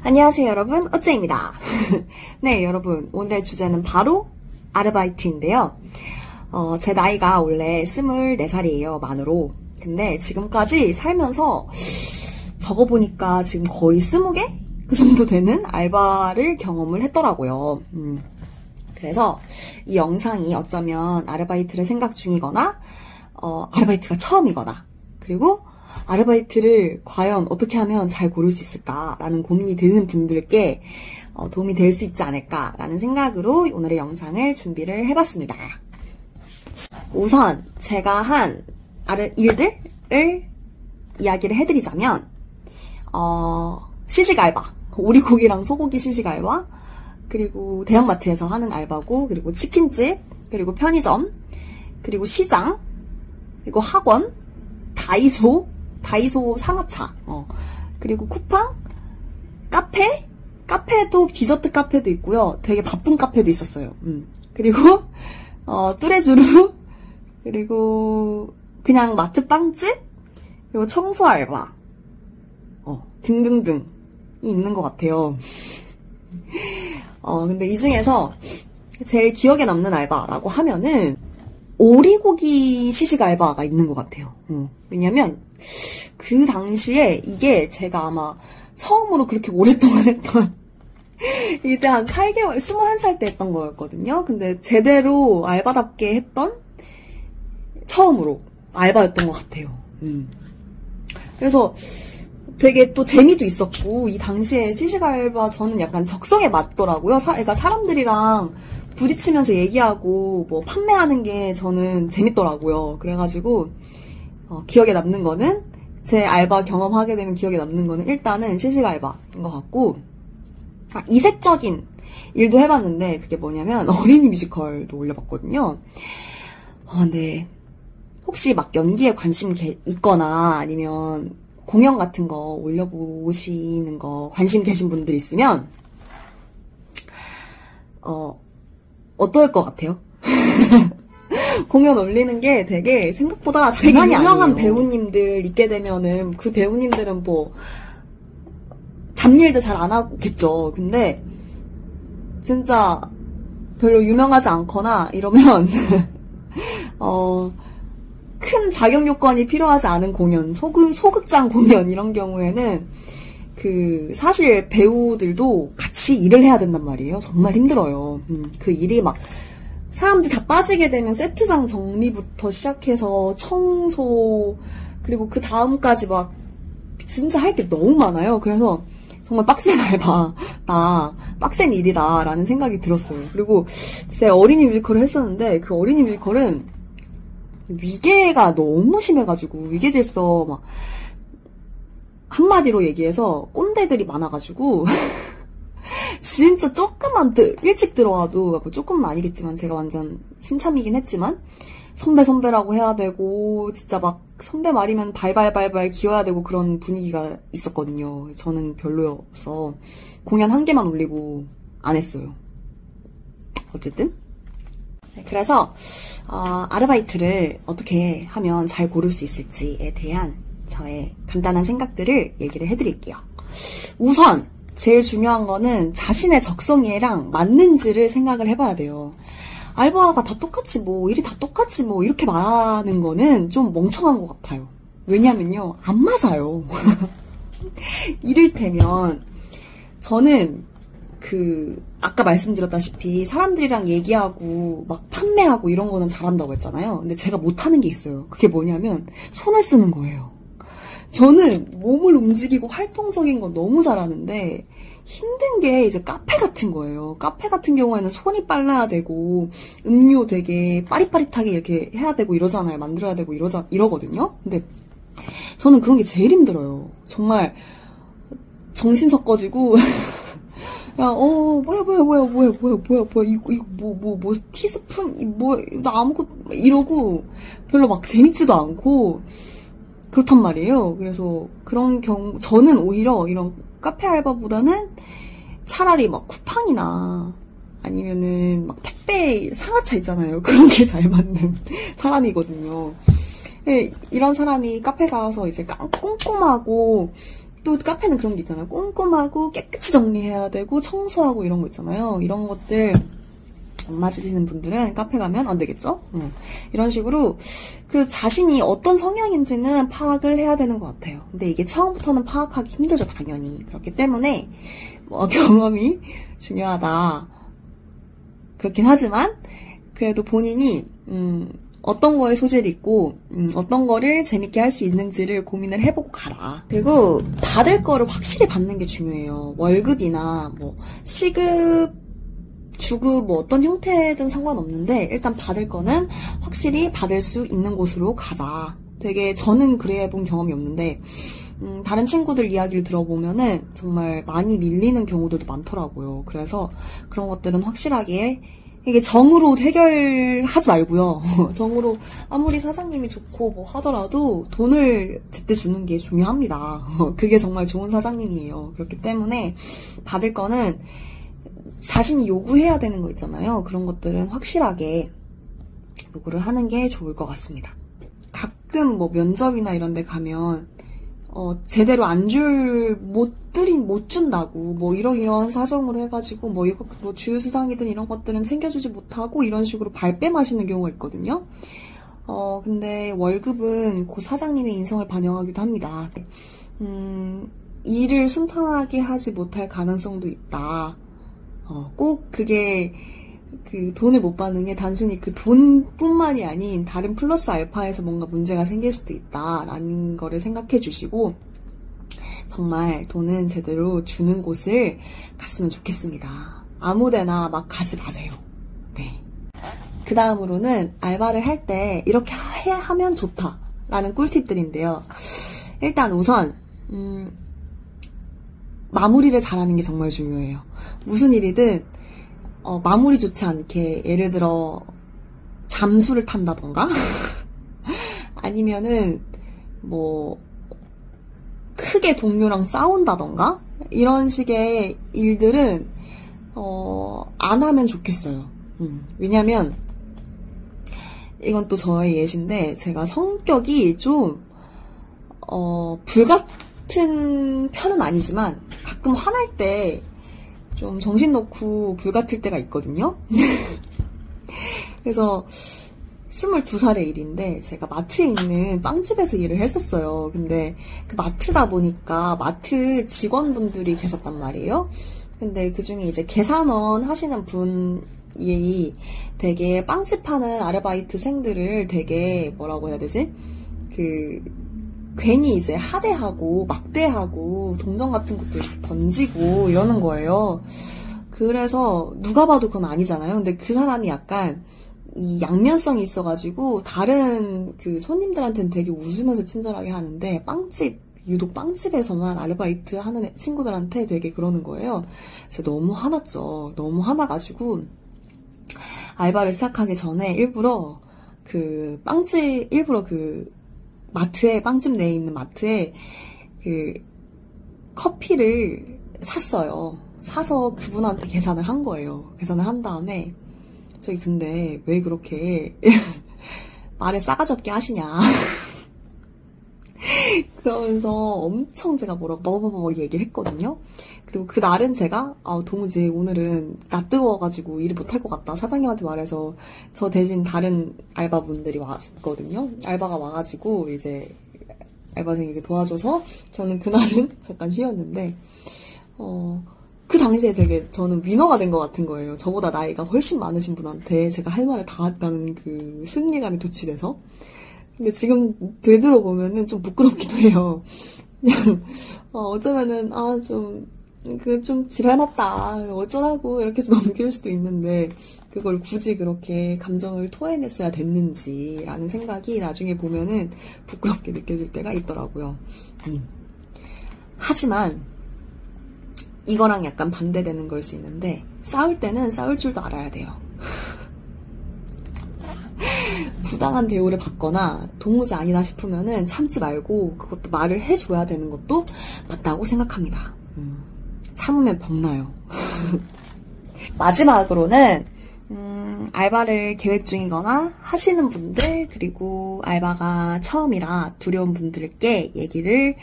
안녕하세요 여러분, 어째입니다. 네 여러분, 오늘의 주제는 바로 아르바이트인데요. 제 나이가 원래 24살이에요, 만으로. 근데 지금까지 살면서 적어보니까 지금 거의 20개? 그 정도 되는 알바를 경험을 했더라고요. 그래서 이 영상이 어쩌면 아르바이트를 생각 중이거나 아르바이트가 처음이거나, 그리고 아르바이트를 과연 어떻게 하면 잘 고를 수 있을까라는 고민이 드는 분들께 도움이 될 수 있지 않을까라는 생각으로 오늘의 영상을 준비를 해봤습니다. 우선 제가 한 일들을 이야기를 해드리자면 시식 알바, 오리고기랑 소고기 시식 알바, 그리고 대형마트에서 하는 알바고, 그리고 치킨집, 그리고 편의점, 그리고 시장, 그리고 학원, 다이소 상하차, 그리고 쿠팡, 카페도 디저트 카페도 있고요. 되게 바쁜 카페도 있었어요. 그리고 뚜레쥬르, 그리고 그냥 마트 빵집, 그리고 청소 알바, 등등등이 있는 것 같아요. 근데 이 중에서 제일 기억에 남는 알바라고 하면은 오리고기 시식 알바가 있는 것 같아요. 왜냐면 그 당시에 이게 제가 아마 처음으로 그렇게 오랫동안 했던 이때 한 8개월, 21살 때 했던 거였거든요. 근데 제대로 알바답게 했던 처음으로 알바였던 것 같아요. 그래서 되게 또 재미도 있었고, 이 당시에 시식 알바 저는 약간 적성에 맞더라고요. 그러니까 사람들이랑 부딪히면서 얘기하고 뭐 판매하는 게 저는 재밌더라고요. 그래가지고 기억에 남는 거는, 제 알바 경험하게 되면 기억에 남는 거는 일단은 시식 알바인 것 같고, 이색적인 일도 해봤는데 그게 뭐냐면 어린이 뮤지컬도 올려봤거든요. 근데 혹시 막 연기에 관심 있거나 아니면 공연 같은 거 올려보시는 거 관심 계신 분들 있으면 어떨 것 같아요? 공연 올리는 게 되게 생각보다 장난이 아니에요. 유명한 배우님들 있게 되면은 그 배우님들은 뭐 잡일도 잘 안 하겠죠. 근데 진짜 별로 유명하지 않거나 이러면 큰 자격 요건이 필요하지 않은 공연, 소극장 공연 이런 경우에는 사실 배우들도 같이 일을 해야 된단 말이에요. 정말 힘들어요. 그 일이 막 사람들 다 빠지게 되면 세트장 정리부터 시작해서 청소, 그리고 그 다음까지 막 진짜 할 게 너무 많아요. 그래서 정말 빡센 빡센 일이다 라는 생각이 들었어요. 그리고 제가 어린이 뮤지컬을 했었는데 그 어린이 뮤지컬은 위계가 너무 심해가지고, 위계질서 막 한마디로 얘기해서 꼰대들이 많아가지고 진짜 조금만 일찍 들어와도, 뭐 조금은 아니겠지만 제가 완전 신참이긴 했지만 선배라고 해야 되고, 진짜 막 선배 말이면 발발발발 기어야 되고 그런 분위기가 있었거든요. 저는 별로여서 공연 한 개만 올리고 안 했어요. 어쨌든 그래서 아르바이트를 어떻게 하면 잘 고를 수 있을지에 대한 저의 간단한 생각들을 얘기를 해드릴게요. 우선 제일 중요한 거는 자신의 적성에랑 맞는지를 생각을 해봐야 돼요. 알바가 다 똑같지 뭐, 일이 다 똑같지 뭐 이렇게 말하는 거는 좀 멍청한 것 같아요. 왜냐면요, 안 맞아요. 이를테면 저는 아까 말씀드렸다시피 사람들이랑 얘기하고 막 판매하고 이런 거는 잘한다고 했잖아요. 근데 제가 못하는 게 있어요. 그게 뭐냐면 손을 쓰는 거예요. 저는 몸을 움직이고 활동적인 거 너무 잘하는데 힘든 게 이제 카페 같은 거예요. 카페 같은 경우에는 손이 빨라야 되고 음료 되게 빠릿빠릿하게 이렇게 해야 되고 이러잖아요. 만들어야 되고 이러거든요. 근데 저는 그런 게 제일 힘들어요. 정말 정신 섞어지고 야, 뭐야, 이거, 티스푼, 나 아무것도, 이러고, 별로 막 재밌지도 않고, 그렇단 말이에요. 그래서, 그런 경우, 저는 오히려 이런 카페 알바보다는 차라리 막 쿠팡이나, 아니면은 막 택배 상하차 있잖아요. 그런 게 잘 맞는 사람이거든요. 이런 사람이 카페 가서 이제 꼼꼼하고, 또 카페는 그런 게 있잖아요. 꼼꼼하고 깨끗이 정리해야 되고 청소하고 이런 거 있잖아요. 이런 것들 안 맞으시는 분들은 카페 가면 안 되겠죠? 이런 식으로 그 자신이 어떤 성향인지는 파악을 해야 되는 것 같아요. 근데 이게 처음부터는 파악하기 힘들죠, 당연히. 그렇기 때문에 뭐 경험이 중요하다. 그렇긴 하지만 그래도 본인이 어떤 거에 소질이 있고 어떤 거를 재밌게 할 수 있는지를 고민을 해보고 가라. 그리고 받을 거를 확실히 받는 게 중요해요. 월급이나 뭐 시급, 주급 뭐 어떤 형태든 상관없는데 일단 받을 거는 확실히 받을 수 있는 곳으로 가자. 되게 저는 그래 본 경험이 없는데 다른 친구들 이야기를 들어보면은 정말 많이 밀리는 경우들도 많더라고요. 그래서 그런 것들은 확실하게 이게 정으로 해결하지 말고요. 정으로 아무리 사장님이 좋고 뭐 하더라도 돈을 제때 주는 게 중요합니다. 그게 정말 좋은 사장님이에요. 그렇기 때문에 받을 거는 자신이 요구해야 되는 거 있잖아요. 그런 것들은 확실하게 요구를 하는 게 좋을 것 같습니다. 가끔 뭐 면접이나 이런 데 가면 제대로 못 준다고, 뭐, 이런 사정으로 해가지고, 뭐, 주유수당이든 이런 것들은 챙겨주지 못하고, 이런 식으로 발뺌하시는 경우가 있거든요. 근데 월급은 그 사장님의 인성을 반영하기도 합니다. 일을 순탄하게 하지 못할 가능성도 있다. 꼭 그게, 그 돈을 못 받는 게 단순히 그 돈뿐만이 아닌 다른 플러스 알파에서 뭔가 문제가 생길 수도 있다라는 거를 생각해 주시고 정말 돈은 제대로 주는 곳을 갔으면 좋겠습니다. 아무데나 막 가지 마세요. 네. 그 다음으로는 알바를 할 때 이렇게 하면 좋다라는 꿀팁들인데요. 일단 우선 마무리를 잘하는 게 정말 중요해요. 무슨 일이든 마무리 좋지 않게 예를 들어 잠수를 탄다던가 아니면은 뭐 크게 동료랑 싸운다던가 이런 식의 일들은 안 하면 좋겠어요. 왜냐면 이건 또 저의 예시인데 제가 성격이 좀 불같은 편은 아니지만 가끔 화날 때 좀 정신 놓고 불같을 때가 있거든요. 그래서 22살의 일인데 제가 마트에 있는 빵집에서 일을 했었어요. 근데 그 마트다 보니까 마트 직원분들이 계셨단 말이에요. 근데 그중에 이제 계산원 하시는 분이 되게 빵집 하는 아르바이트생들을 되게 뭐라고 해야 되지? 괜히 이제 하대하고 막대하고 동전 같은 것도 던지고 이러는 거예요. 그래서 누가 봐도 그건 아니잖아요. 근데 그 사람이 약간 이 양면성이 있어가지고 다른 그 손님들한테는 되게 웃으면서 친절하게 하는데 유독 빵집에서만 아르바이트 하는 친구들한테 되게 그러는 거예요. 그래서 너무 화났죠. 너무 화나가지고 알바를 시작하기 전에 일부러 마트에, 빵집 내에 있는 마트에 커피를 샀어요. 사서 그분한테 계산을 한 거예요. 계산을 한 다음에 저기 근데 왜 그렇게 말을 싸가지 없게 하시냐 그러면서 엄청 제가 뭐라고 얘기를 했거든요. 그리고 그 날은 제가 도무지 오늘은 나 뜨거워가지고 일을 못할 것 같다 사장님한테 말해서 저 대신 다른 알바분들이 왔거든요. 알바가 와가지고 이제 알바생에게 도와줘서 저는 그날은 잠깐 쉬었는데 그 당시에 저는 위너가 된 것 같은 거예요. 저보다 나이가 훨씬 많으신 분한테 제가 할 말을 다 했다는 그 승리감이 도취돼서. 근데 지금 되돌아보면은 좀 부끄럽기도 해요. 그냥 어쩌면은 좀 지랄맞다 어쩌라고 이렇게 해서 넘길 수도 있는데 그걸 굳이 그렇게 감정을 토해냈어야 됐는지라는 생각이 나중에 보면은 부끄럽게 느껴질 때가 있더라고요. 하지만 이거랑 약간 반대되는 걸 수 있는데 싸울 때는 싸울 줄도 알아야 돼요. 부당한 대우를 받거나 도무지 아니다 싶으면은 참지 말고 그것도 말을 해줘야 되는 것도 맞다고 생각합니다. 참으면 병나요. 마지막으로는 알바를 계획 중이거나 하시는 분들 그리고 알바가 처음이라 두려운 분들께 얘기를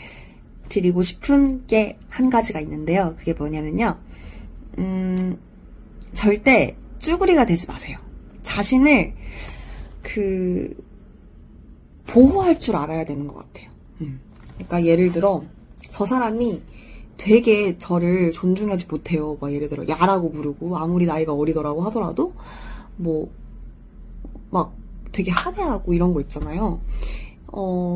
드리고 싶은 게 한 가지가 있는데요. 그게 뭐냐면요. 절대 쭈구리가 되지 마세요. 자신을 보호할 줄 알아야 되는 것 같아요. 그러니까 예를 들어 저 사람이 되게 저를 존중하지 못해요. 막 예를 들어 야라고 부르고 아무리 나이가 어리더라고 하더라도 뭐 막 되게 하대하고 이런 거 있잖아요.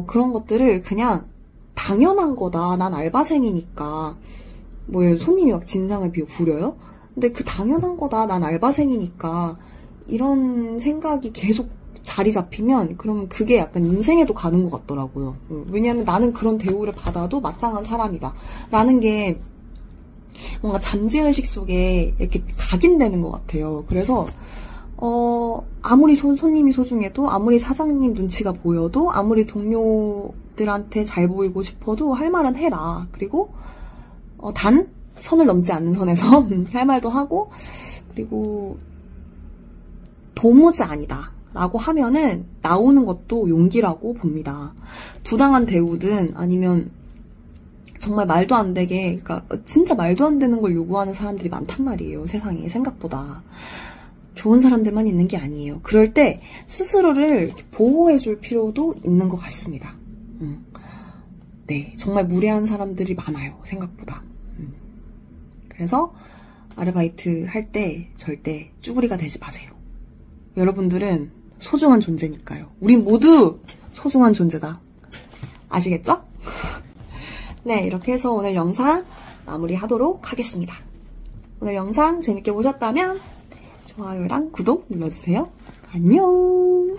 그런 것들을 그냥 당연한 거다. 난 알바생이니까. 뭐 예를 들어 손님이 막 진상을 부려요? 근데 그 당연한 거다. 난 알바생이니까. 이런 생각이 계속 자리 잡히면 그러면 그게 약간 인생에도 가는 것 같더라고요. 왜냐하면 나는 그런 대우를 받아도 마땅한 사람이다. 라는 게 뭔가 잠재의식 속에 이렇게 각인되는 것 같아요. 그래서 아무리 손님이 소중해도, 아무리 사장님 눈치가 보여도, 아무리 동료들한테 잘 보이고 싶어도 할 말은 해라. 그리고, 단, 선을 넘지 않는 선에서 할 말도 하고, 그리고, 도무지 아니다. 라고 하면은, 나오는 것도 용기라고 봅니다. 부당한 대우든, 아니면, 정말 말도 안 되게, 그러니까, 진짜 말도 안 되는 걸 요구하는 사람들이 많단 말이에요. 세상에, 생각보다. 좋은 사람들만 있는 게 아니에요. 그럴 때 스스로를 보호해줄 필요도 있는 것 같습니다. 네, 정말 무례한 사람들이 많아요. 생각보다. 그래서 아르바이트 할 때 절대 쭈구리가 되지 마세요. 여러분들은 소중한 존재니까요. 우린 모두 소중한 존재다. 아시겠죠? 네, 이렇게 해서 오늘 영상 마무리하도록 하겠습니다. 오늘 영상 재밌게 보셨다면 좋아요랑 구독 눌러주세요. 안녕.